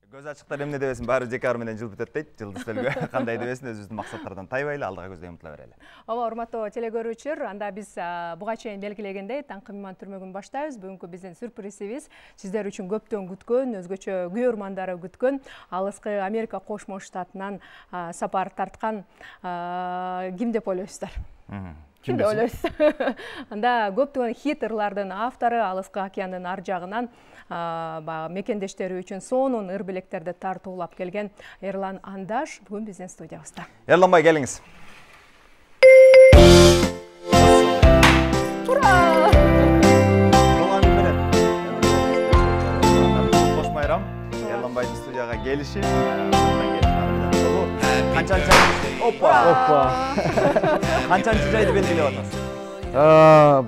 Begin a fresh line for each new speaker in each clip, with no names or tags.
Көз ачыктар эмне дебесин баары жеке менен жылып өтөт дейт. Жылдыз төлгө кандай дебесин өзүбүздүн максаттардан тайбайлы алдыга көздөй умтула берели.
Ооба, урматтуу телекөрүүчүлөр, анда биз буга чейин белгилегендей таңкы мейман түрмөгүн баштайбыз. Бүгүнкү биздин сюрпризибиз сиздер үчүн көптөн күткөн, өзгөчө күйөрмандары күткөн, алыскы Америка Кошмо Штатынан сапар тарткан ким деп ойлойсуздар? Ким деп ойлойсуз? Анда көптөгөн хит ырлардын автору, алыскы океандын ар жагынан мекендештери үчүн сонун ыр билектерди тартуулап келген Эрлан Андаш бүгүн биздин студиябызда.
Эрлан бай, келиңиз.
Ура!
Кош майрам. Эрлан байдын студияга келиши. Канчанчы жайды белгилеп атасыз?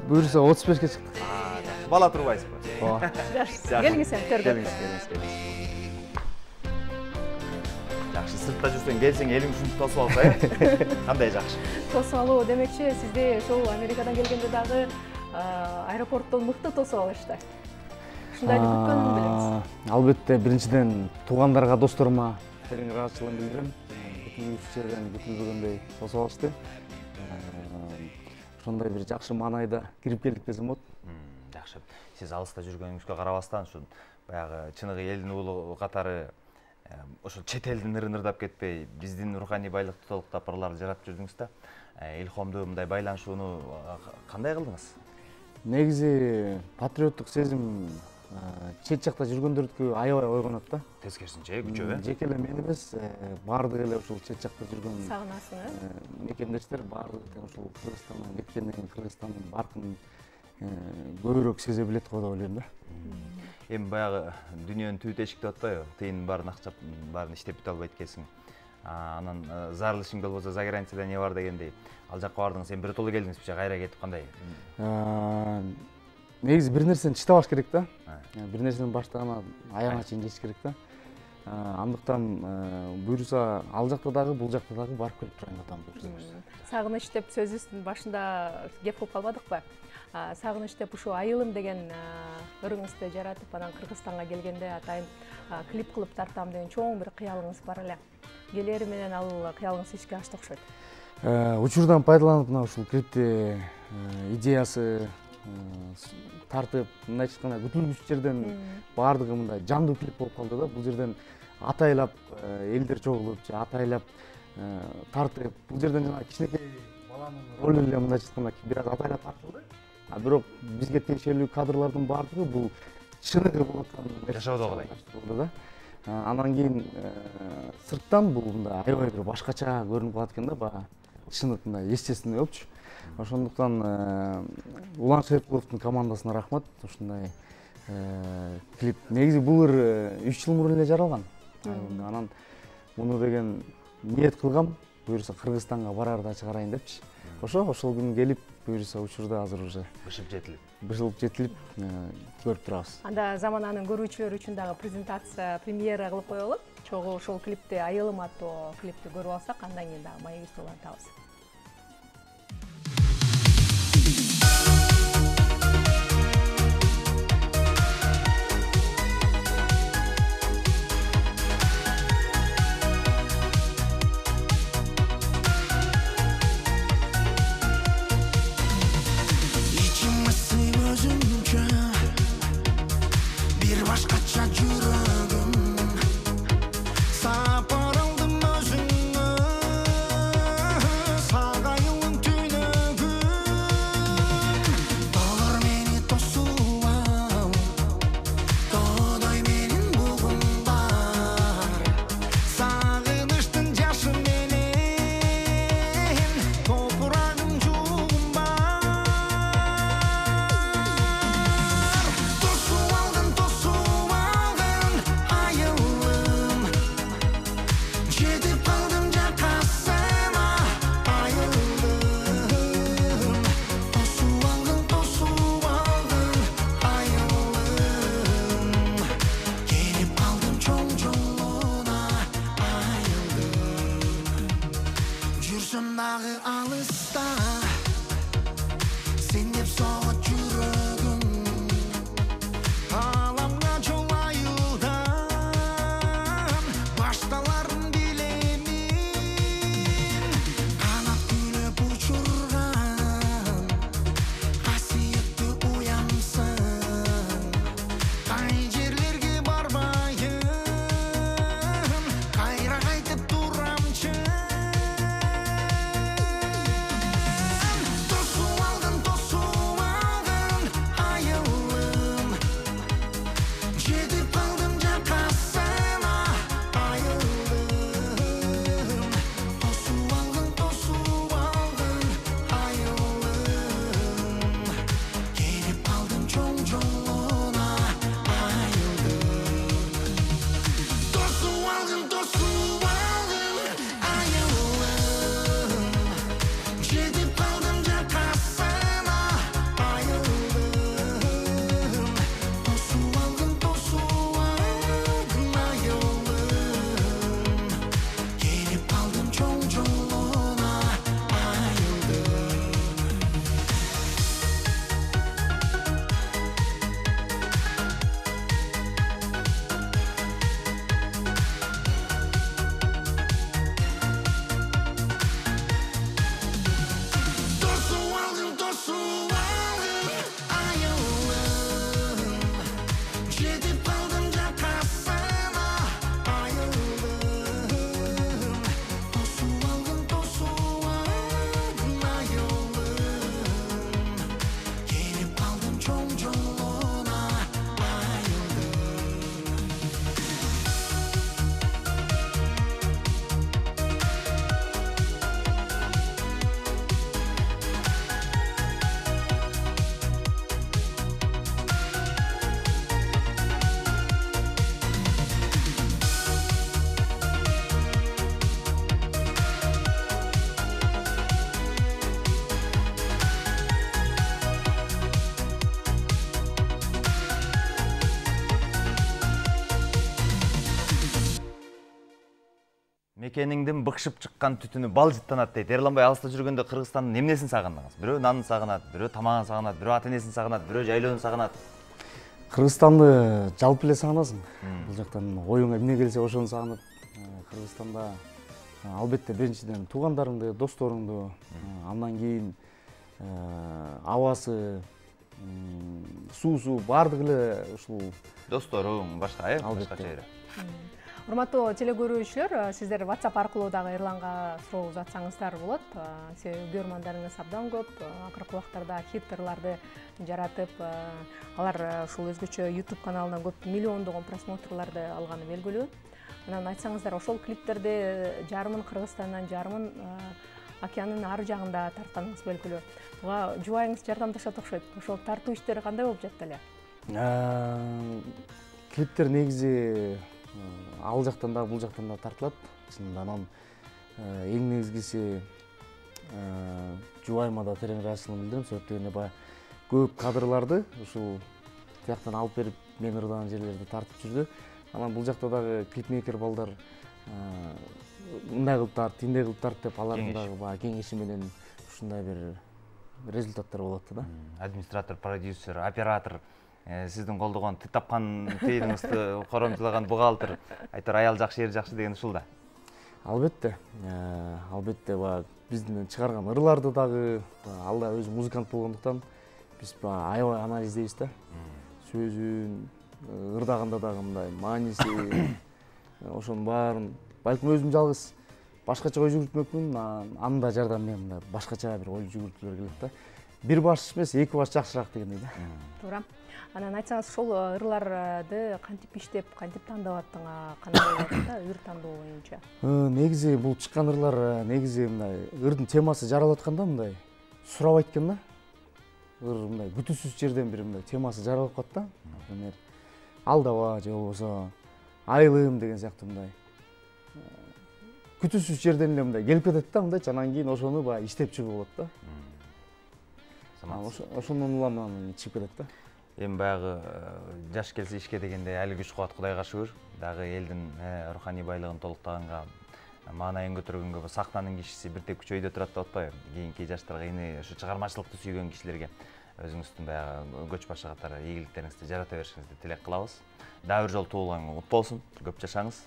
Буюрса 35-ке чыктык.
Бала турбайсызбы?
Келиңиз эми төргө.
Келиңиз. Жакшы, сыртта жүрсөң, келсең элиң ушинтип тосуп алса, кандай жакшы.
Тосуп алуу демекчи, сизди ошол Америкадан келгенде дагы аэропорттон мыкты тосуп алышты. Ушундайды күткөнүн билебиз.
Албетте, биринчиден туугандарга, досторума терең ыраазычылыгын билдирем. Күтүлгүс жерден күтүлбөгөндөй тосуп алышты. Ошондой бир жакшы маанайда кирип келдик десем болот.
Жакшы. Сиз алыста жүргөнүңүзгө карабастан, ушу баягы чыныгы элдин уулу катары ошол чет элдин ырын ырдап кетпей, биздин руханий байлыкты толуктап ырларды жаратып жүрдүңүз да. Илхомду мындай байланышууну кандай кылдыңыз?
Негизи патриоттук сезим чет жакта жүргөндөрдүкү аябай ойгонот да.
Тескерисинче күчөбү?
Жеке эле мен эмес, баардык эле ушул чет жакта жүргөн
Сагынасың,
мекендештер баардыгы ушул Кыргызстандан кеткенден кийин Кыргызстандын баркын көбүрөөк сезе билет го деп ойлойм да.
Эми баягы дүйнөнүн түбү тешик деп атпайбы? Тыйын баарын акчап, баарын иштеп бүтө албайт экенсиң. Анан зарылышың болбосо за границада не бар дегендей. Ал жакка бардыңыз, эми биротоло келдиңиз, бизге кайра кетип кандай?
Негизи бир нерсени чыдабаш керек да. Бир нерсени баштаганда аягына чейин жетиш керек да. Андыктан буюрса ал жакта дагы, бул жакта дагы барып келип турайын атам буюрса.
Сагыныч деп сөзүбүздүн башында кеп кылып калбадыкпы? Сагыныч деп ушу айылым деген ырыңызды жаратып, анан Кыргызстанга келгенде атайын клип кылып тартам деген чоң бир кыялыңыз бар эле. Келери менен ал кыялыңыз ишке ашты окшойт.
Учурдан пайдаланып мына ушул клипти идеясы тартып, мындай айтканда күтүлгүч жерден баардыгы мындай жандуу клип болуп калды да. Бул жерден атайлап элдер чогулуп, же атайлап тартып, бул жерден жана кичинекей баланын ролу эле мындай айтканда бир аз атайлап тартылды. Бирок бизге тиешелүү кадрлардын баардыгы бул чыныгы болуп аткан
Жашоодогудай
болду да. Анан кийин сырттан бул мындай аябай бир башкача көрүнүп калат экен да, баягы чыныгы мындай естественный болчу. Ошондуктан Улан Шеркуловдун командасына рахмат. Ушундай клип. Негизи бул ыр 3 жыл мурун эле жаралган. Анан муну деген ниет кылгам, буюрса Кыргызстанга барарда чыгарайын депчи. Ошол күн келип, буюрса учурда азыр уже бышылып жетилип көрүп турабыз.
Анда замананын көрүүчүлөрү үчүн дагы презентация, премьера кылып коелу. Чогуу ошол клипти, айылым аттуу клипти көрүп алсак, андан кийин дагы маегибизди улантабыз.
Мекениңдин быкшып чыккан түтүнү балжыттанат дейт. Эрланбай алыста жүргөндө Кыргызстандын эмнесин сагындыңыз? Бирөө нанын сагынат, бирөө тамагын сагынат, бирөө ата энесин сагынат, бирөө жайлоонун сагынат.
Кыргызстанды жалпы эле сагынасың. Бул жактан оюңа эмне келсе ошону сагынып, Кыргызстанда албетте биринчиден туугандарыңды, досторуңду, андан кийин абасы, суусу баардыгы эле ушул
Досторуң, башка, башка чейре.
Урматтуу телекөрүүчүлөр, сиздер WhatsApp аркылуу дагы Эрланга суроо узатсаңыздар болот. Көрөрмандарыңыз абдан көп. Акыркы убактарда хит ырларды жаратып, алар ушул өзгөчө YouTube каналынан көп миллиондогон просмотрларды алганы белгилүү. Анан айтсаңыздар, ошол клиптерди жарымын Кыргызстандан, жарымын океандын ар жагында тартканыңыз белгилүү. Буга жубайыңыз жардамдашат окшойт. Ошол тартуу иштери кандай болуп жатты эле?
Клиптер негизи ал жактан да бул жактан да тартылат. Чынында анан эң негизгиси жубайыма да терең ыраазычылыгымды билдирем. Себеп дегенде баягы көп кадрларды ушул тияктан алып берип, мен ырдаган жерлерди тартып жүрдү. Анан бул жакта дагы клипмейкер балдар мындай кылып тарт, тиндей кылып тарт деп алардын дагы баягы кеңеши менен ушундай бир результаттар болот да.
Администратор, продюсер, оператор, сиздин колдогон тапкан тыйыныңызды коромчулаган бухгалтер, айтар аял жакшы, эр жакшы деген ушул да.
Албетте, албетте баягы биздин чыгарган ырларды дагы ал да өзү музыкант болгондуктан биз аябай анализдейбиз да. Сөзүн ырдаганда дагы мындай мааниси, ошонун баарын балким өзүм жалгыз башкача ой жүгүртмөкмүн, анын да жардамы менен мындай башкача бир ой жүгүртүүлөр келет да. Бир баш эмес, эки баш жакшыраак дегендей да.
Туура. Анан айтсаңыз, ошол ырларды кантип иштеп, кантип тандап аттыңа, кандай болот да, ыр тандоо боюнча?
Негизи бул чыккан ырлар негизи мындай ырдын темасы жаралып атканда мындай сурабайт экен да. Ыр мындай күтүүсүз жерден бир мындай темасы жаралып калат да. Например, алдаба же болбосо айылым деген сыяктуу мындай күтүүсүз жерден эле мындай келип кетет да, мындайчы. Анан кийин ошону баягы иштеп чыгуу болот да. Ошондон улам чыгып кетет да.
Эми баягы жаш келсе ишке дегенде али күч кубат, Кудайга шүгүр. Дагы элдин руханий байлыгын толуктаганга, маанайын көтөргөнгө сахнанын кишиси бир теп күчөйдө турат деп атпайбы? Кийинки жаштарга эми ушу чыгармачылыкты сүйгөн кишилерге өзүңүздүн баягы көч башы катары ийгиликтериңизди жарата беришиңизди тилек кылабыз. Дагы бир жолу туулган кут болсун, көп жашаңыз.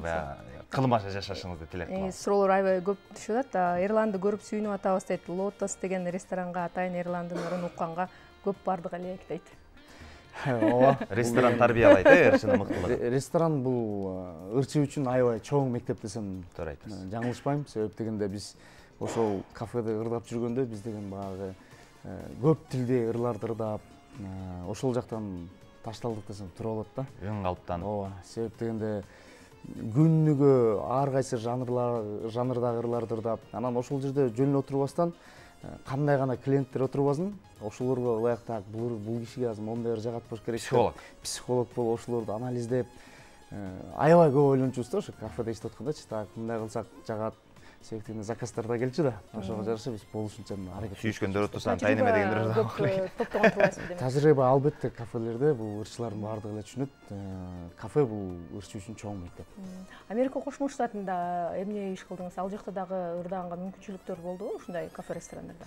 Баягы кылмаша жашашыңызды тилек кылабыз.
Суроолор аябай көп түшүп атат. Эрланды көрүп сүйүнүп атабыз дейт. Лотос деген ресторанга атайын Эрландын ырын укканга көп бардык элек дейт.
Ооба.
Ресторан тарбиялайт, ырчыны мыктылык.
Ресторан бул ырчы үчүн аябай чоң мектеп десем
туура айтасыз.
Жаңылышпайм. Себеп дегенде биз ошол кафеде ырдап жүргөндө биз деген баягы көп тилде ырларды ырдап, ошол жактан ташталдык десем туура болот да.
Үн калыптан.
Ооба. Себеп дегенде күнүгө ар кайсы жанрдагы ырларды ырдап, анан ошол жерде жөн отурбастан кандай гана клиенттер отурбасын, ошолорго ылайык так бул кишиге азыр моундай ыр жагат болуш керек. Психолог болуп ошолорду анализдеп, аябай көп ойлончубуз да ошо кафеде иштеп аткандачы. Так мындай кылсак жагат. Себептен заказдар да келчү да. Ошого жараша биз болушунча аракет.
Сүйүшкөндөр отурсаң тайнеме дегендер
да.
Тажрыйба албетте кафелерде бул ырчылардын баардыгы эле түшүнөт. Кафе бул ырчы үчүн чоң мектеп.
Америка Кошмо Штатында эмне иш кылдыңыз? Ал жакта дагы ырдаганга мүмкүнчүлүктөр болдубу ушундай кафе ресторандарда?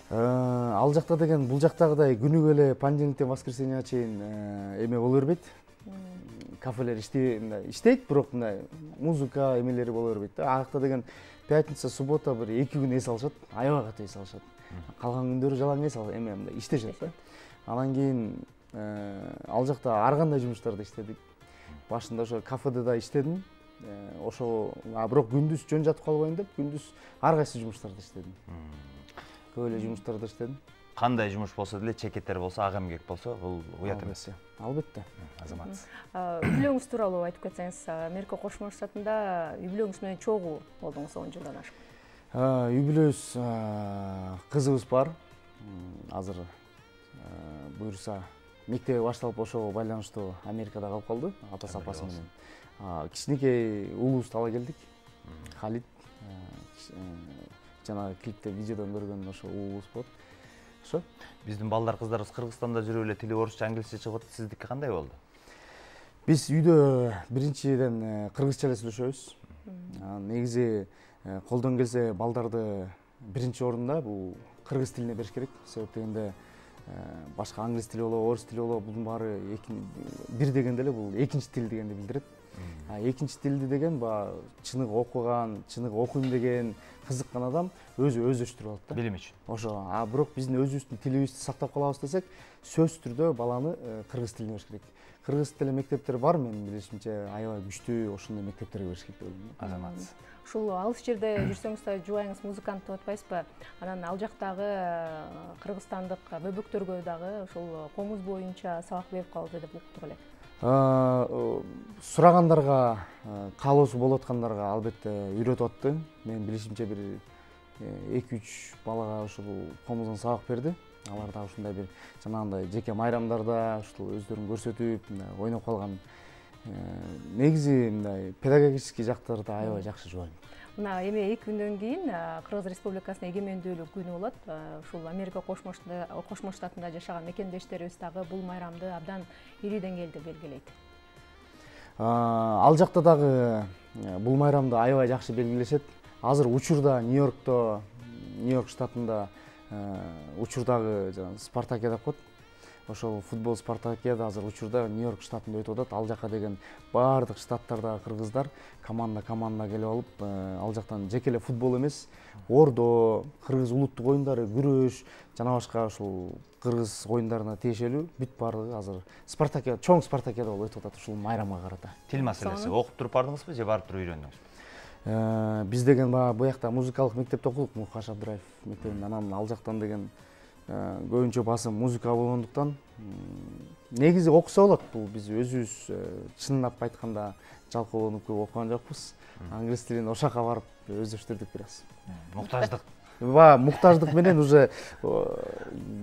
Ал жакта деген бул жактагыдай күнүгө эле понедельниктен воскресеньеге чейин эме боло бербейт. Кафелер иштейт, бирок мындай музыка эмелери боло бербейт да. Акта деген пятница, суббота бир 2 күн эс алышат, аябай катуу эс алышат. Калган күндөрү жалаң эс алып, эме мындай иштешет да. Анан кийин ал жакта ар кандай жумуштарды иштедик. Башында ошо кафеде да иштедим. Ошо бирок күндүз жөн жатып калбайын деп, күндүз ар кайсы жумуштарды иштедим. Көп эле жумуштарды иштедим.
Кандай жумуш болсо деле, чекеттер болсо, ага эмгек болсо, бул уят эмес.
Албетте.
Азамат.
Үй бүлөңүз тууралуу айтып кетсеңиз, Америка Кошмо Штатында үй бүлөңүз менен чогуу болдуңуз 10 жылдан ашык.
Үй бүлөбүз кызыбыз бар. Азыр буюрса мектеби башталып ошого байланыштуу Америкада калып калды, атасы апасы менен. Кичинекей уулубузду ала келдик. Халид. Жанагы клипте, видеодон көргөн ошо уулубуз болот. Ошо.
Биздин балдар кыздарыбыз Кыргызстанда жүрүп эле тили орусча, англисче чыгып атат. Сиздики кандай болду?
Биз үйдө биринчиден кыргызча эле сүйлөшөбүз. Негизи колдон келсе балдарды биринчи орунда бул кыргыз тилине бериш керек. Себеп дегенде башка англис тили болобу, орус тили болобу, бунун баары бир дегенде эле бул экинчи тил дегенди билдирет. Экинчи тилди деген баягы чыныгы окуган, чыныгы окуйм деген кызыккан адам өзү өздөрүштүрүп алат да.
Билим үчүн.
Ошо. Бирок биздин өзүбүздүн тилибизди сактап калабыз десек, сөзсүз түрдө баланы кыргыз тилине бериш керек. Кыргыз тили мектептери бар, менин билишимче, аябай күчтүү ошондой мектептерге бериш керек деп ойлойм.
Азамат.
Ушул алыс жерде жүрсөңүз да жубайыңыз музыкант деп атпайсызбы? Анан ал жактагы кыргызстандык бөбөктөргө дагы ушул комуз боюнча сабак берип калды деп уктук эле.
Сурагандарга, каалоосу болуп аткандарга албетте үйрөтүп атты. Менин билишимче бир 2-3 балага ушул комуздон сабак берди. Алар да ушундай бир жанагындай жеке майрамдарда ушул өздөрүн көрсөтүп, ойноп калган. Негизи мындай педагогический жактары да аябай жакшы жубайм.
Мына эми 2 күндөн кийин Кыргыз Республикасынын эгемендүүлүк күнү болот. Ушул Америка Кошмо Штатында жашаган мекендештерибиз дагы бул майрамды абдан ири деңгээлде белгилейт.
Ал жакта дагы бул майрамды аябай жакшы белгилешет. Азыр учурда Нью-Йорк штатында учурдагы Спартакиада деп коет. Ошол футбол Спартакиада азыр учурда Нью-Йорк штатында өтүп атат. Ал жака деген баардык штаттардагы кыргыздар команда келип алып, ал жактан жеке эле футбол эмес, ордо, кыргыз улуттук оюндары, күрөш, жана башка ушул кыргыз оюндарына тиешелүү бүт баардыгы азыр Спартакиада, чоң Спартакиада болуп өтүп атат ушул майрамга карата.
Тил маселеси окуп туруп бардыңызбы же барып туруп үйрөндүңүзбү?
Биз деген бу жакта музыкалык мектепте окудук, Мукаш Абдыраев мектебинде. Анан ал жактан деген көбүнчө басым музыка болгондуктан негизи окуса болот. Бул биз өзүбүз чынлап айтканда жалкоолонуп көп окуган жокпуз. Англис тилин ошака барып өздөштүрдүк бир аз.
Муктаждык.
Муктаждык менен уже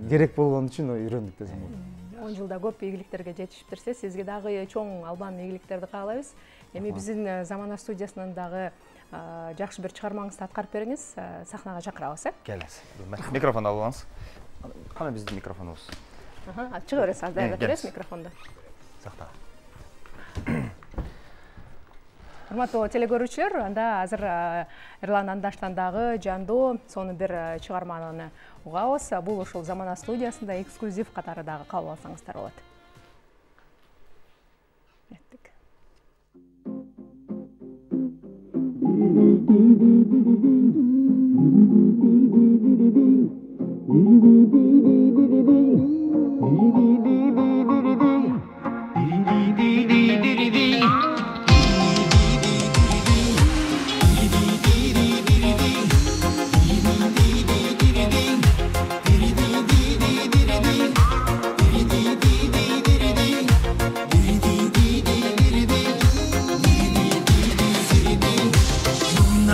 керек болгон үчүн үйрөндүк десем болот.
10 жылда көп ийгиликтерге жетишиптирсиз. Сизге дагы чоң албан ийгиликтерди каалайбыз. Эми биздин Замана студиясынан дагы жакшы бир чыгармаңызды аткарып бериңиз, сахнага чакырабыз,
Келиңиз. Микрофон алып алыңыз. Кана биздин микрофонубуз.
Чыга бересиз, даярдап бересиз микрофонду.
Сакта.
Урматтуу телекөрүүчүлөр, анда азыр Эрлан Андаштан дагы жандуу сонун бир чыгарманы угабыз. Бул ушул Замана студиясында эксклюзив катары дагы кабыл алсаңыздар болот.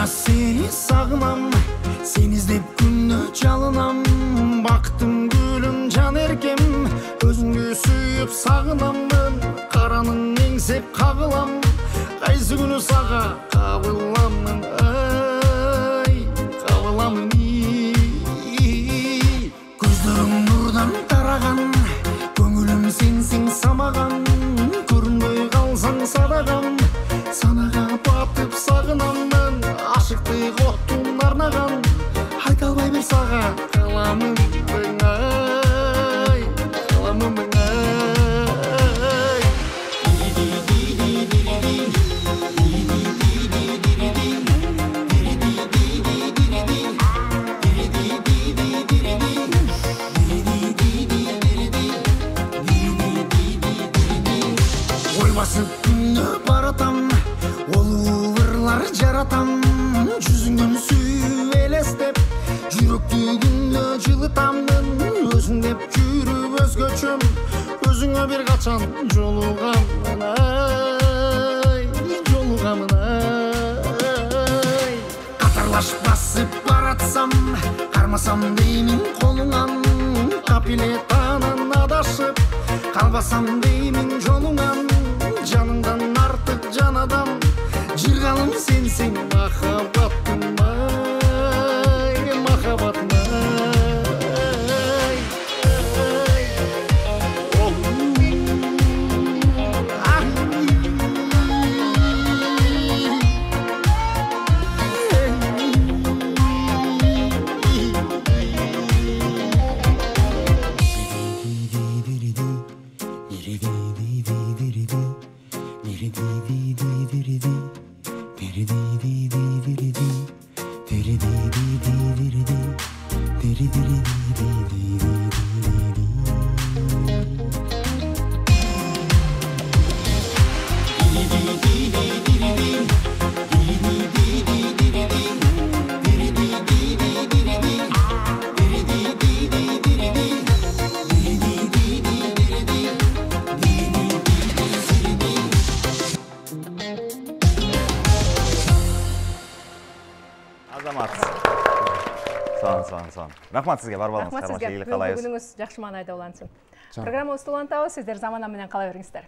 Seni sağınam, seni izlep günlü çalınam. Baktım gülüm can erkem, özüngü suyup sağınamın. Karanın engsep kağılam, kaysı günü sağa kavılamın. Ay, kavılamın gözlerim nurdan taragan, köngülüm sensin samagan. Görünböy kalsan sadagam, sanaga batıp sağınamın. Aşıktık ottun arnagan, hayt alбай bir sağa kalamın ay, kalamın ay. Oy basıp günü baratam, olu vırlar jaratam. Жүзүңдөн сүйүп элестеп, жүрөктү күндө жылытамын. Өзүң деп жүрүп өзгөчөм, өзүңө бир качан жолугамын ай, жолугамын ай. Катарлаш басып баратсам, кармасам деймин колуңан. Капилетанан адашып, калбасам деймин жолуңан. Жаныңдан артык жан адам, жыргалым сенсең махаббатым ай, махаббатым ай.
Азамат. Son. Рахмат сізге, бар болыңыз.
Рахмат сізге. Бүгініңіз жақсы маңайда улансын. Программабызды улантабыз, сіздер замана менен кала бериңиздер.